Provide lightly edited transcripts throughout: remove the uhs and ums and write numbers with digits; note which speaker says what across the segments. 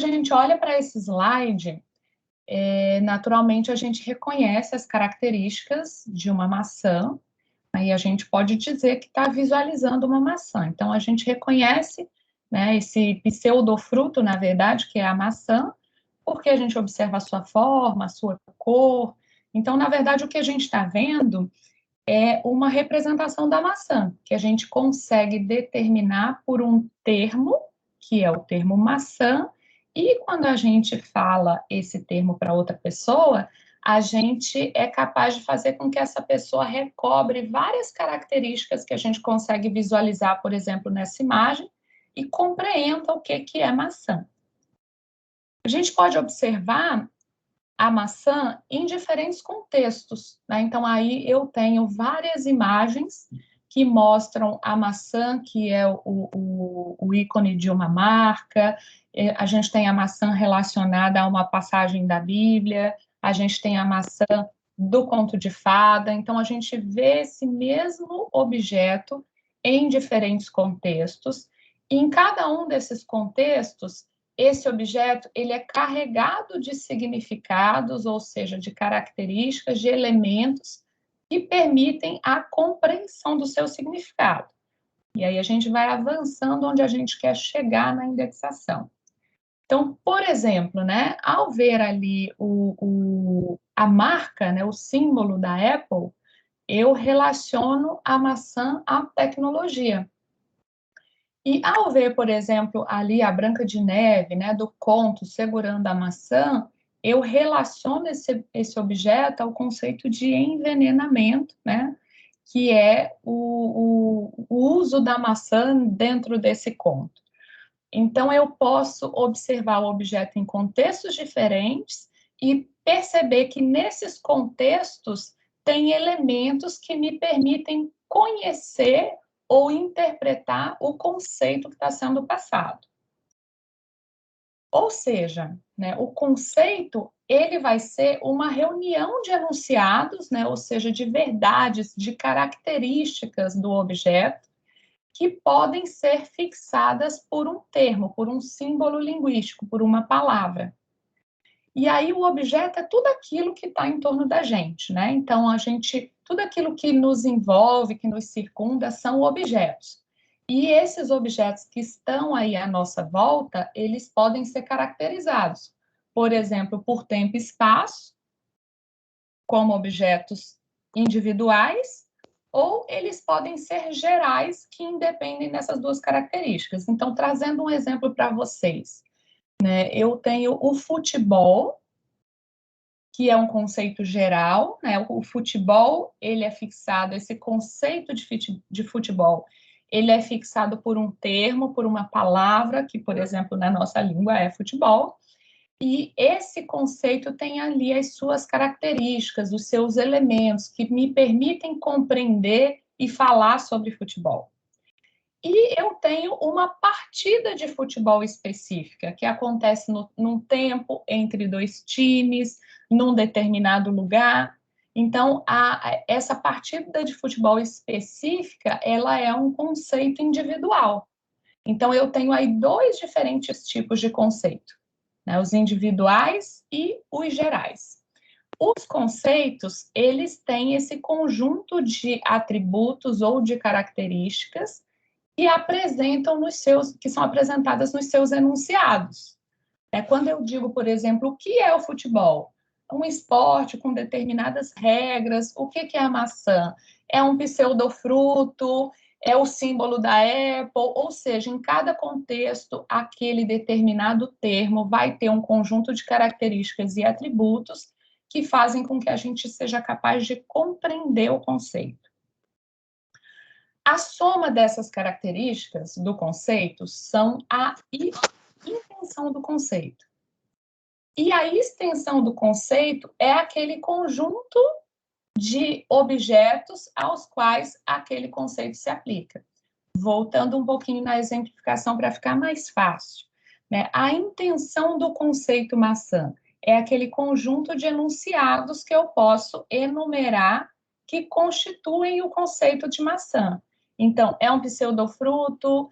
Speaker 1: a gente olha para esse slide, naturalmente a gente reconhece as características de uma maçã, aí a gente pode dizer que está visualizando uma maçã. Então, a gente reconhece, né, esse pseudofruto, na verdade, que é a maçã, porque a gente observa a sua forma, a sua cor. Então, na verdade, o que a gente está vendo é uma representação da maçã, que a gente consegue determinar por um termo, que é o termo maçã, e quando a gente fala esse termo para outra pessoa, a gente é capaz de fazer com que essa pessoa recobre várias características que a gente consegue visualizar, por exemplo, nessa imagem, e compreenda o que é maçã. A gente pode observar a maçã em diferentes contextos, né? Então, aí eu tenho várias imagens que mostram a maçã, que é o ícone de uma marca, a gente tem a maçã relacionada a uma passagem da Bíblia, a gente tem a maçã do conto de fada, então a gente vê esse mesmo objeto em diferentes contextos, e em cada um desses contextos, esse objeto ele é carregado de significados, ou seja, de características, de elementos que permitem a compreensão do seu significado. E aí a gente vai avançando onde a gente quer chegar na indexação. Então, por exemplo, né, ao ver ali a marca, né, o símbolo da Apple, eu relaciono a maçã à tecnologia. E ao ver, por exemplo, ali a Branca de Neve, né, do conto segurando a maçã, eu relaciono esse objeto ao conceito de envenenamento, né, que é o uso da maçã dentro desse conto. Então, eu posso observar o objeto em contextos diferentes e perceber que nesses contextos tem elementos que me permitem conhecer ou interpretar o conceito que está sendo passado. Ou seja, né, o conceito ele vai ser uma reunião de enunciados, né, ou seja, de verdades, de características do objeto, que podem ser fixadas por um termo, por um símbolo linguístico, por uma palavra. E aí o objeto é tudo aquilo que está em torno da gente, né? Então, tudo aquilo que nos envolve, que nos circunda, são objetos. E esses objetos que estão aí à nossa volta, eles podem ser caracterizados, por exemplo, por tempo e espaço, como objetos individuais, ou eles podem ser gerais, que independem dessas duas características. Então, trazendo um exemplo para vocês, né? Eu tenho o futebol, que é um conceito geral, né? O futebol, ele é fixado, esse conceito de futebol, ele é fixado por um termo, por uma palavra, que, por exemplo, na nossa língua é futebol, e esse conceito tem ali as suas características, os seus elementos, que me permitem compreender e falar sobre futebol. E eu tenho uma partida de futebol específica, que acontece num tempo entre dois times, num determinado lugar. Então, essa partida de futebol específica, ela é um conceito individual. Então, eu tenho aí dois diferentes tipos de conceito, né? Os individuais e os gerais. Os conceitos, eles têm esse conjunto de atributos ou de características que são apresentadas nos seus enunciados. Quando eu digo, por exemplo, o que é o futebol? Um esporte com determinadas regras. O que é a maçã? É um pseudofruto, é o símbolo da Apple, ou seja, em cada contexto, aquele determinado termo vai ter um conjunto de características e atributos que fazem com que a gente seja capaz de compreender o conceito. A soma dessas características do conceito são a intenção do conceito. E a extensão do conceito é aquele conjunto de objetos aos quais aquele conceito se aplica. Voltando um pouquinho na exemplificação para ficar mais fácil, né? A intenção do conceito maçã é aquele conjunto de enunciados que eu posso enumerar que constituem o conceito de maçã. Então, é um pseudofruto,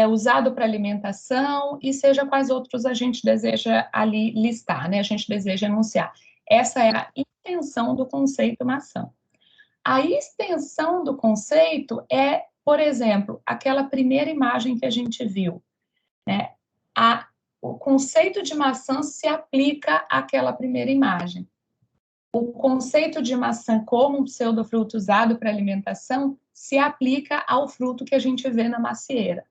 Speaker 1: usado para alimentação, e seja quais outros a gente deseja ali listar, né? A gente deseja enunciar. Essa é a intenção do conceito maçã. A extensão do conceito é, por exemplo, aquela primeira imagem que a gente viu, né? O conceito de maçã se aplica àquela primeira imagem. O conceito de maçã como um pseudofruto usado para alimentação se aplica ao fruto que a gente vê na macieira.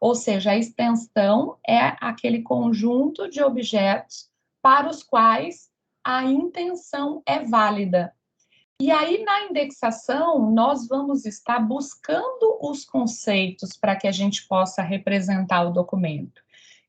Speaker 1: Ou seja, a extensão é aquele conjunto de objetos para os quais a intenção é válida. E aí, na indexação, nós vamos estar buscando os conceitos para que a gente possa representar o documento.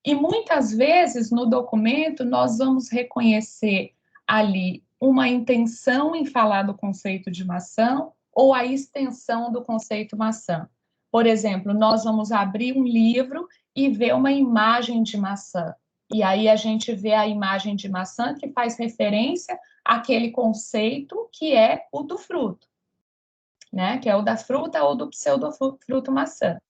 Speaker 1: E muitas vezes, no documento, nós vamos reconhecer ali uma intenção em falar do conceito de maçã ou a extensão do conceito maçã. Por exemplo, nós vamos abrir um livro e ver uma imagem de maçã. E aí a gente vê a imagem de maçã que faz referência àquele conceito que é o do fruto, né? Que é o da fruta ou do pseudofruto maçã.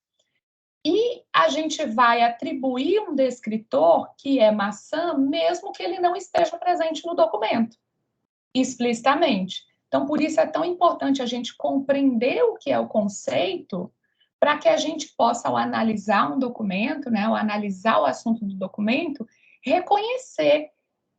Speaker 1: E a gente vai atribuir um descritor que é maçã, mesmo que ele não esteja presente no documento, explicitamente. Então, por isso é tão importante a gente compreender o que é o conceito, para que a gente possa, ao analisar um documento, né, ao analisar o assunto do documento, reconhecer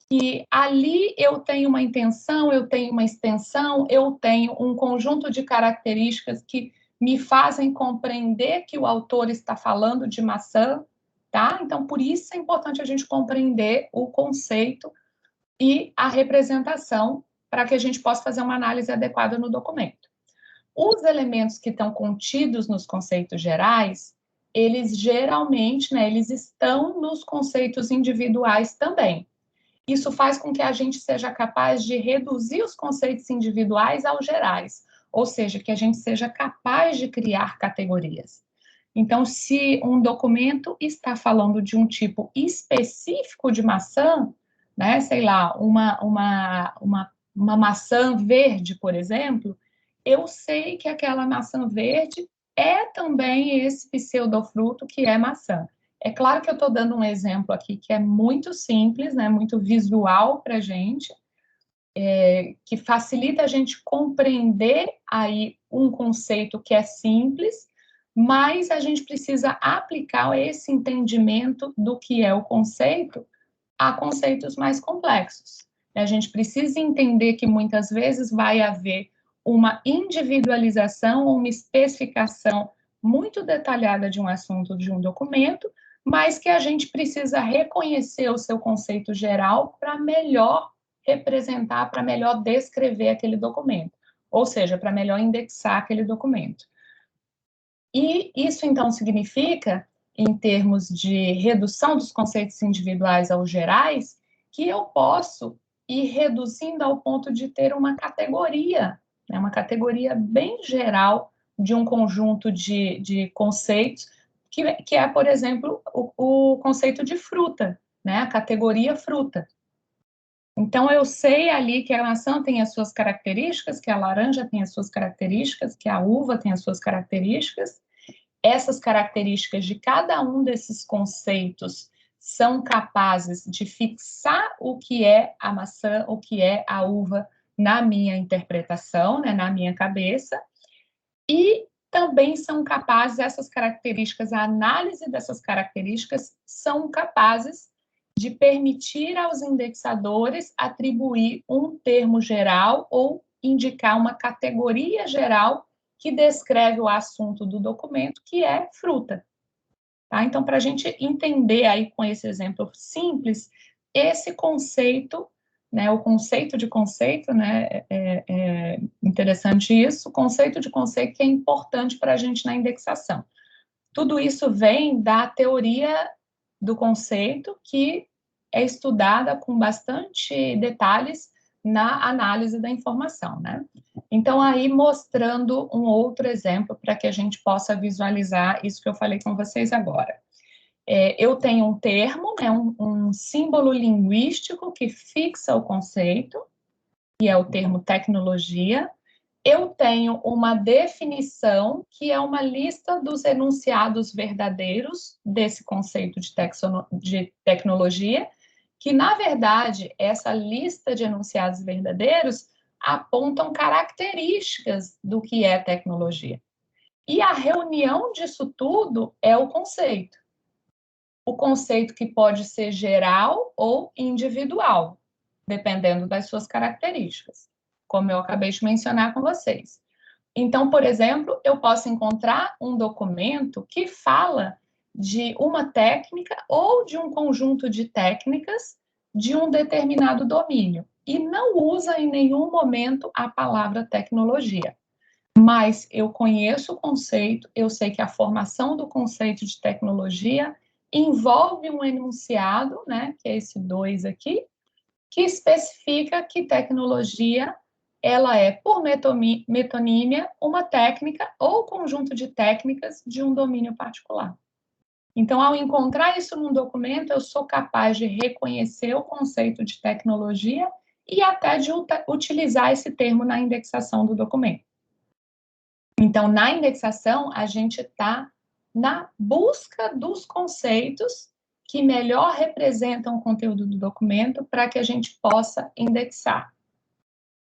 Speaker 1: que ali eu tenho uma intenção, eu tenho uma extensão, eu tenho um conjunto de características que me fazem compreender que o autor está falando de maçã, tá? Então, por isso é importante a gente compreender o conceito e a representação para que a gente possa fazer uma análise adequada no documento. Os elementos que estão contidos nos conceitos gerais, eles geralmente, né, eles estão nos conceitos individuais também. Isso faz com que a gente seja capaz de reduzir os conceitos individuais aos gerais, ou seja, que a gente seja capaz de criar categorias. Então, se um documento está falando de um tipo específico de maçã, né, sei lá, uma maçã verde, por exemplo, eu sei que aquela maçã verde é também esse pseudofruto que é maçã. É claro que eu estou dando um exemplo aqui que é muito simples, né, muito visual para a gente, que facilita a gente compreender aí um conceito que é simples, mas a gente precisa aplicar esse entendimento do que é o conceito a conceitos mais complexos. A gente precisa entender que muitas vezes vai haver uma individualização ou uma especificação muito detalhada de um assunto, de um documento, mas que a gente precisa reconhecer o seu conceito geral para melhor representar, para melhor descrever aquele documento, ou seja, para melhor indexar aquele documento. E isso, então, significa, em termos de redução dos conceitos individuais aos gerais, que eu posso ir reduzindo ao ponto de ter uma categoria, né, uma categoria bem geral de um conjunto de conceitos, que é, por exemplo, o conceito de fruta, né, a categoria fruta. Então, eu sei ali que a maçã tem as suas características, que a laranja tem as suas características, que a uva tem as suas características. Essas características de cada um desses conceitos são capazes de fixar o que é a maçã, o que é a uva na minha interpretação, né, na minha cabeça, e também são capazes, essas características, a análise dessas características são capazes de permitir aos indexadores atribuir um termo geral ou indicar uma categoria geral que descreve o assunto do documento, que é fruta. Tá? Então, para a gente entender aí com esse exemplo simples, esse conceito, né, o conceito de conceito, né, é interessante isso, o conceito de conceito que é importante para a gente na indexação. Tudo isso vem da teoria do conceito, que é estudada com bastante detalhes na análise da informação, né? Então, aí mostrando um outro exemplo para que a gente possa visualizar isso que eu falei com vocês agora. Eu tenho um termo, né, um símbolo linguístico que fixa o conceito, que é o termo tecnologia. eu tenho uma definição que é uma lista dos enunciados verdadeiros desse conceito de tecnologia, que, na verdade, essa lista de enunciados verdadeiros apontam características do que é tecnologia. E a reunião disso tudo é o conceito. O conceito que pode ser geral ou individual, dependendo das suas características, como eu acabei de mencionar com vocês. Então, por exemplo, eu posso encontrar um documento que fala de uma técnica ou de um conjunto de técnicas de um determinado domínio e não usa em nenhum momento a palavra tecnologia. Mas eu conheço o conceito, eu sei que a formação do conceito de tecnologia envolve um enunciado, né, que é esse 2 aqui, que especifica que tecnologia ela é, por metonímia, uma técnica ou conjunto de técnicas de um domínio particular. Então, ao encontrar isso num documento, eu sou capaz de reconhecer o conceito de tecnologia e até de utilizar esse termo na indexação do documento. Então, na indexação, a gente está na busca dos conceitos que melhor representam o conteúdo do documento para que a gente possa indexar.